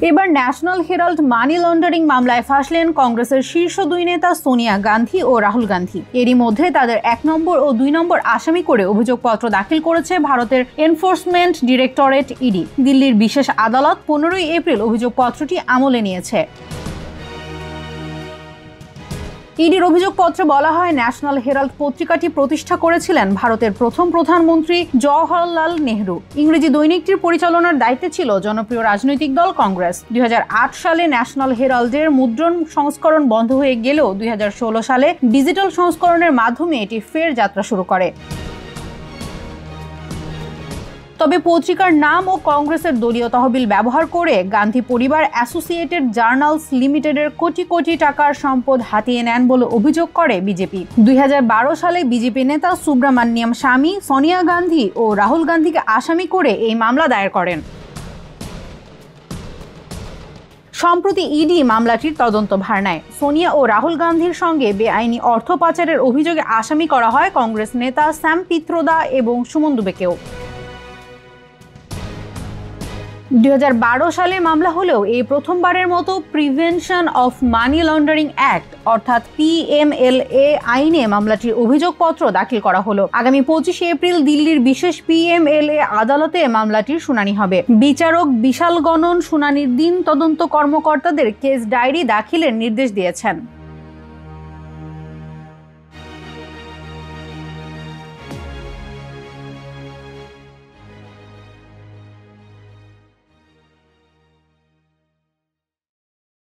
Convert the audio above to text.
এবার national Herald money laundering মামলায় ফাঁসলেন কংগ্রেসের শীর্ষ দুই নেতা সোনিয়া গান্ধী ও রাহুল গান্ধী। এরই মধ্যে তাদের 1 নম্বর ও 2 নম্বর আসামি করে অভিযোগপত্র দাখিল করেছে ভারতের এনফোর্সমেন্ট ডিরেক্টরেট ইডি। দিল্লির বিশেষ আদালত 15 এপ্রিল অভিযোগপত্রটি আমলে নিয়েছে। ইডির অভিযোগপত্রে বলা হয়, ন্যাশনাল হেরাল্ড পত্রিকাটি প্রতিষ্ঠা করেছিলেন ভারতের প্রথম প্রধানমন্ত্রী জওহরলাল নেহরু। ইংরেজি দৈনিকটির পরিচালনার দায়িত্বে ছিল জনপ্রিয় রাজনৈতিক দল কংগ্রেস। 2008 সালে ন্যাশনাল হেরাল্ডের মুদ্রণ সংস্করণ বন্ধ হয়ে গেলেও 2016 সালে ডিজিটাল সংস্করণের মাধ্যমে এটি ফের যাত্রা শুরু করে। তবে পত্রিকার নাম ও কংগ্রেসের দলীয় তহবিল ব্যবহার করে গান্ধী পরিবার অ্যাসোসিয়েটেড জার্নালস লিমিটেডের কোটি কোটি টাকার সম্পদ হাতিয়ে নেন বলে অভিযোগ করে বিজেপি। 2012 সালে বিজেপি নেতা সুব্রমণ্যম স্বামী, সোনিয়া গান্ধী ও রাহুল গান্ধীকে আসামি করে এই মামলা দায়ের করেন। সম্প্রতি ইডি মামলাটির তদন্ত ভার নেয়। সোনিয়া ও রাহুল গান্ধীর সঙ্গে বেআইনি অর্থ পাচারের অভিযোগে আসামি করা হয় কংগ্রেস নেতা স্যাম পিত্রোদা এবং সুমন দুবেকেও। 2012 সালে মামলা হলেও এই প্রথমবারের মতো prevention of money laundering act অর্থাৎ PMLA আইনে মামলাটির অভিযোগপত্র দাখিল করা হলো। আগামী 25 এপ্রিল দিল্লির বিশেষ PMLA আদালতে মামলাটির শুনানি হবে। বিচারক বিশাল গণন শুনানির দিন তদন্ত কর্মকর্তাদের কেস ডায়েরি দাখিলের নির্দেশ দিয়েছেন।